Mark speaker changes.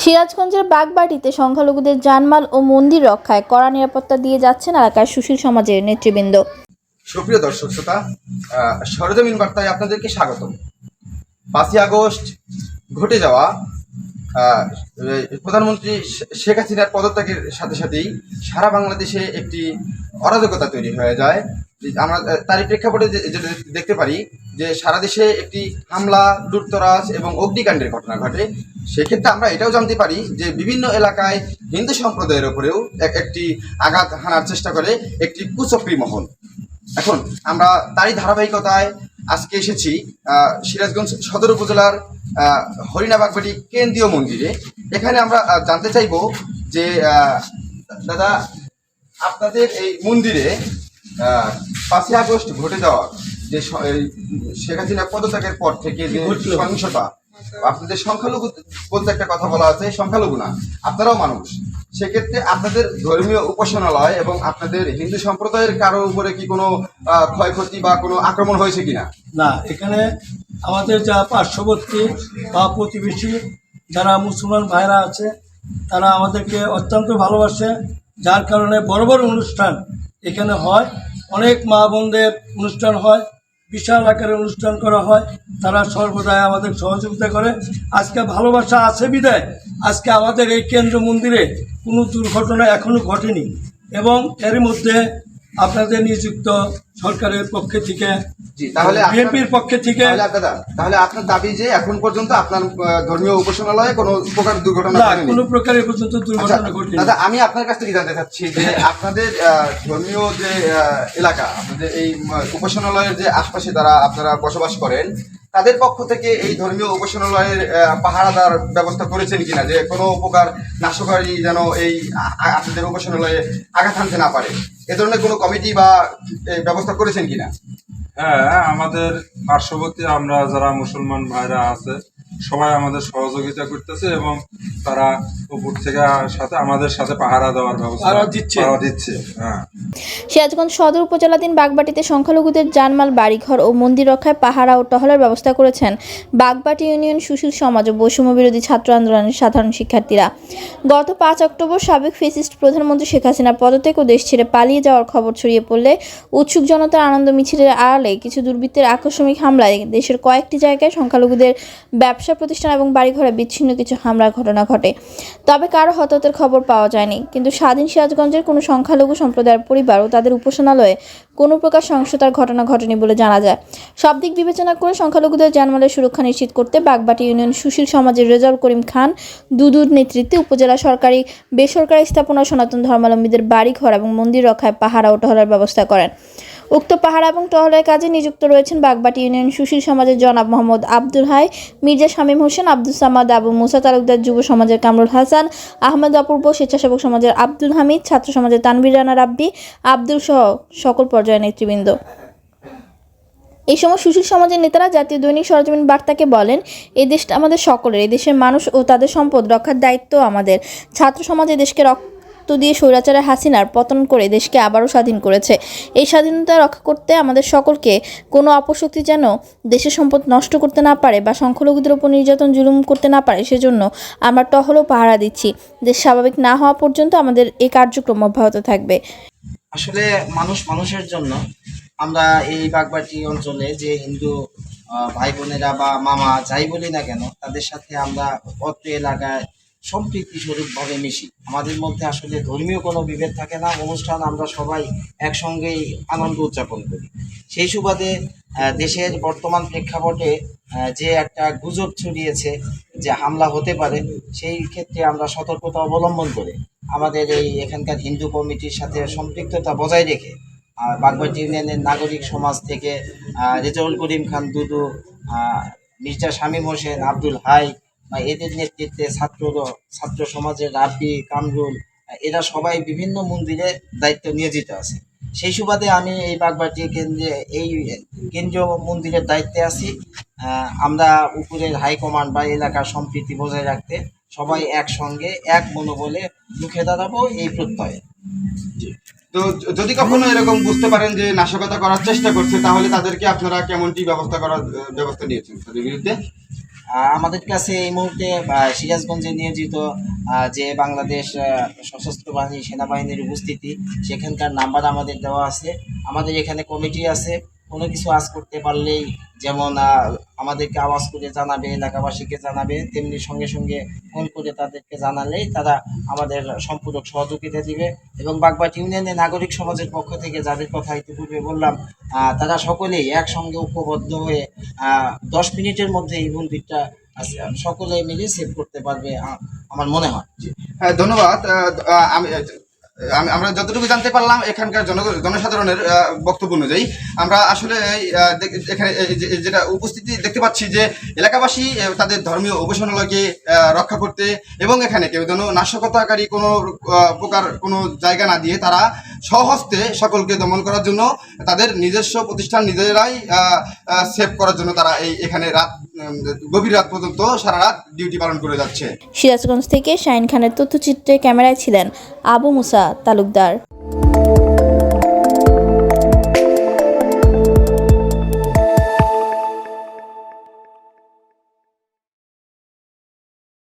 Speaker 1: সিরাজগঞ্জের বাগবাটিতে সংখ্যালঘুদের জানমাল ও মন্দির রক্ষায় কড়া নিরাপত্তা দিয়ে যাচ্ছেন এলাকার সুশীল সমাজের নেতৃবৃন্দ।
Speaker 2: সুপ্রিয় দর্শক শ্রোতা, সরেজমিন বার্তায় আপনাদেরকে স্বাগতম। 5ই আগস্ট ঘটে যাওয়া প্রধানমন্ত্রী শেখ হাসিনার পদত্যাগের সাথে সাথেই সারা বাংলাদেশে একটি অরাজকতা তৈরি হয়ে যায়। আমরা তারই প্রেক্ষাপটে যেটা দেখতে পারি যে সারা দেশে একটি হামলা, লুটতরাজ এবং অগ্নিকাণ্ডের ঘটনা ঘটে। সেক্ষেত্রে আমরা এটাও জানতে পারি যে বিভিন্ন এলাকায় হিন্দু সম্প্রদায়ের উপরেও একটি আঘাত হানার চেষ্টা করে একটি কুচক্রী মহল। এখন আমরা তারই ধারাবাহিকতায় আজকে এসেছি সিরাজগঞ্জ সদর উপজেলার হরিণা বাগবাটি কেন্দ্রীয় মন্দিরে। এখানে আমরা জানতে চাইব যে দাদা, আপনাদের এই মন্দিরে 5ই আগস্ট ঘটে যাওয়া যে শেখ হাসিনা পদত্যাগের পর থেকে যে সহিংসতা, আপনাদের সংখ্যালঘু বলতে একটা কথা বলা আছে, সংখ্যালঘু না, আপনারাও মানুষ। সেক্ষেত্রে আপনাদের ধর্মীয় উপাসনালয় এবং আপনাদের হিন্দু সম্প্রদায়ের কারো উপরে কি কোনো ক্ষয়ক্ষতি বা কোনো আক্রমণ হয়েছে কিনা?
Speaker 3: না, এখানে আমাদের যা পার্শ্ববর্তী বা প্রতিবেশী যারা মুসলমান ভাইরা আছে তারা আমাদেরকে অত্যন্ত ভালোবাসে, যার কারণে বড় বড় অনুষ্ঠান এখানে হয়, অনেক মা বোনদের অনুষ্ঠান হয়, বিশাল আকারে অনুষ্ঠান করা হয়। তারা সর্বদাই আমাদের সহযোগিতা করে। আজকে ভালোবাসা আছে বিদায় আজকে আমাদের এই কেন্দ্র মন্দিরে কোনো দুর্ঘটনা এখনও ঘটেনি। এবং এর মধ্যে আপনাদের নিযুক্ত সরকারের পক্ষে থেকে,
Speaker 2: তাহলে
Speaker 3: বিএনপির পক্ষে থেকে,
Speaker 2: তাহলে আপনার দাবি যে এখন পর্যন্ত আপনার ধর্মীয় উপাসনালয়ে কোনো প্রকার দুর্ঘটনা ঘটেনি?
Speaker 3: কোনো প্রকারের পর্যন্ত দুর্ঘটনা ঘটেনি।
Speaker 2: দাদা, আমি আপনার কাছ থেকে জানতে চাচ্ছি যে আপনাদের ধর্মীয় যে এলাকা, আপনাদের এই উপাসনালয়ের যে আশপাশে যারা আপনারা বসবাস করেন, তাদের পক্ষ থেকে এই ধর্মীয় উপাসনালয়ের পাহারাদার ব্যবস্থা করেছেন কিনা, যে কোনো প্রকার নাশকারী যেন এই আপনাদের উপাসনালয়ে আঘাত হানতে না পারে, এ ধরনের কোনো কমিটি বা ব্যবস্থা করেছেন কিনা?
Speaker 4: হ্যাঁ, আমাদের পার্শ্ববর্তী আমরা যারা মুসলমান ভাইরা আছে সবাই আমাদের সহযোগিতা করতেছে এবং তারা উপর থেকে আমাদের সাথে পাহারা দেওয়ার ব্যবস্থা দিচ্ছে। হ্যাঁ,
Speaker 1: সিরাজগঞ্জ সদর উপজেলাধীন বাগবাটিতে সংখ্যালঘুদের জানমাল, বাড়িঘর ও মন্দির রক্ষায় পাহারা ও টহলের ব্যবস্থা করেছেন বাগবাটি ইউনিয়ন সুশীল সমাজ ও বৈষম্য বিরোধী ছাত্র আন্দোলনের সাধারণ শিক্ষার্থীরা। গত 5 অক্টোবর সাবেক ফ্যাসিস্ট প্রধানমন্ত্রী শেখ হাসিনার পদত্যাগ ও দেশ ছেড়ে পালিয়ে যাওয়ার খবর ছড়িয়ে পড়লে উৎসুক জনতার আনন্দ মিছিলের আড়ালে কিছু দুর্বৃত্তের আকস্মিক হামলায় দেশের কয়েকটি জায়গায় সংখ্যালঘুদের ব্যবসা প্রতিষ্ঠান এবং বাড়িঘরে বিচ্ছিন্ন কিছু হামলার ঘটনা ঘটে। তবে কারো হতাহতের খবর পাওয়া যায়নি। কিন্তু স্বাধীন সিরাজগঞ্জের কোনো সংখ্যালঘু সম্প্রদায়ের পরিবার ও তাদের উপাসনালয়ে কোনো প্রকার সহিংসতার ঘটনা ঘটেনি বলে জানা যায়। সব দিক বিবেচনা করে সংখ্যালঘুদের জানমালের সুরক্ষা নিশ্চিত করতে বাগবাটি ইউনিয়ন সুশীল সমাজের রেজাউল করিম খান দুদুর নেতৃত্বে উপজেলা সরকারি, বেসরকারি স্থাপনা সনাতন ধর্মাবলম্বীদের বাড়িঘর এবং মন্দির রক্ষায় পাহারা ও টহলের ব্যবস্থা করেন। উক্ত পাহারা এবং টহলের কাজে নিযুক্ত রয়েছেন বাগবাটি ইউনিয়ন সুশীল সমাজের জনাব মোহাম্মদ আব্দুল হাই, মির্জা শামীম হোসেন, আব্দুল সামাদ, আবু মুসা তালুকদার, যুব সমাজের কামরুল হাসান, আহমেদ অপূর্ব, স্বেচ্ছাসেবক সমাজের আব্দুল হামিদ, ছাত্র সমাজের তানভীর রানা রাব্বি, আব্দুল সহ সকল পর্যায়ের নেতৃবৃন্দ। এই সময় সুশীল সমাজের নেতারা জাতীয় দৈনিক সরেজমিন বার্তাকে বলেন, এই দেশটা আমাদের সকলের, এই দেশের মানুষ ও তাদের সম্পদ রক্ষার দায়িত্ব আমাদের। ছাত্র সমাজ এই দেশকে দিয়ে স্বৈরাচারের হাসিনার পতন করে দেশকে আবারও স্বাধীন করেছে। এই স্বাধীনতা রক্ষা করতে আমাদের সকলকে কোনো অপশক্তি যেন দেশের সম্পদ নষ্ট করতে না পারে বা সংখ্যালঘুদের উপর নির্যাতন জুলুম করতে না পারে, সেজন্য আমরা টহল ও পাহারা দিচ্ছি। দেশ স্বাভাবিক না হওয়া পর্যন্ত আমাদের এই কার্যক্রম অব্যাহত থাকবে।
Speaker 5: আসলে মানুষের জন্য আমরা এই বাগবাটি অঞ্চলে যে হিন্দু ভাই বোনেরা বা মামা যাই বলি না কেন, তাদের সাথে আমরা অত্র এলাকায় সম্প্রীতি স্বরূপভাবে মিশি। আমাদের মধ্যে আসলে ধর্মীয় কোনো বিভেদ থাকে না। অনুষ্ঠান আমরা সবাই একসঙ্গেই আনন্দ উদযাপন করি। সেই সুবাদে দেশের বর্তমান প্রেক্ষাপটে যে একটা গুজব ছড়িয়েছে যে হামলা হতে পারে, সেই ক্ষেত্রে আমরা সতর্কতা অবলম্বন করে আমাদের এই এখানকার হিন্দু কমিটির সাথে সম্পৃক্ততা বজায় রেখে বাগবাটি ইউনিয়নের নাগরিক সমাজ থেকে রেজাউল করিম খান দুদু, মির্জা শামীম হোসেন, আব্দুল হাই, এদের নেতৃত্বে ছাত্র সমাজের রাব্বি, কামরুল, এরা সবাই বিভিন্ন মন্দিরে দায়িত্ব নিয়োজিত আছে। সেই সুবাদে আমি এই বাগবাটি কেন্দ্রীয় মন্দিরের দায়িত্বে আছি। আমরা উপরের হাইকমান্ড বা এলাকার সম্প্রীতি বজায় রাখতে সবাই একসঙ্গে এক মনোবলে রুখে দাঁড়াবো এই প্রত্যয়ে।
Speaker 2: তো যদি কখনো এরকম বুঝতে পারেন যে নাশকতা করার চেষ্টা করছে, তাহলে তাদেরকে আপনারা কেমনটি ব্যবস্থা নিয়েছেন তাদের বিরুদ্ধে?
Speaker 5: আমাদের কাছে এই মুহূর্তে সিরাজগঞ্জে নিয়োজিত যে বাংলাদেশ সশস্ত্র বাহিনী সেনাবাহিনীর উপস্থিতি, সেখানকার নাম্বার আমাদের দেওয়া আছে। আমাদের এখানে কমিটি আছে, কোনো কিছু আজ করতে পারলেই যেমন আমাদেরকে আওয়াজ করে জানাবে, এলাকাবাসীকে জানাবে, তেমনি সঙ্গে সঙ্গে ফোন করে তাদেরকে জানালেই তারা আমাদের সম্পূরক সহযোগিতা দিবে। এবং বাগবাটি ইউনিয়নের নাগরিক সমাজের পক্ষ থেকে যাদের কথা ইতিপূর্বে বললাম, তারা সকলেই একসঙ্গে ঐক্যবদ্ধ হয়ে 10 মিনিটের মধ্যে এই মন্দিরটা সকলে মিলে সেভ করতে পারবে আমার মনে হয়।
Speaker 2: হ্যাঁ, ধন্যবাদ। আমরা যতটুকু জানতে পারলাম এখানকার জনসাধারণের বক্তব্য অনুযায়ী, আমরা আসলে এখানে যেটা উপস্থিতি দেখতে পাচ্ছি যে এলাকাবাসী তাদের ধর্মীয় উপাসনালয়কে রক্ষা করতে এবং এখানে কেউ যেন নাশকতাকারী কোনো প্রকার কোনো জায়গা না দিয়ে তারা স্বহস্তে সকলকে দমন করার জন্য তাদের নিজস্ব প্রতিষ্ঠান নিজেরাই সেভ করার জন্য তারা এখানে গভীর রাত পর্যন্ত সারা রাত ডিউটি পালন করে যাচ্ছে।
Speaker 1: সিরাজগঞ্জ থেকে শাহিন খানের তথ্যচিত্রে ক্যামেরায় ছিলেন আবু মুসা তালুকদার।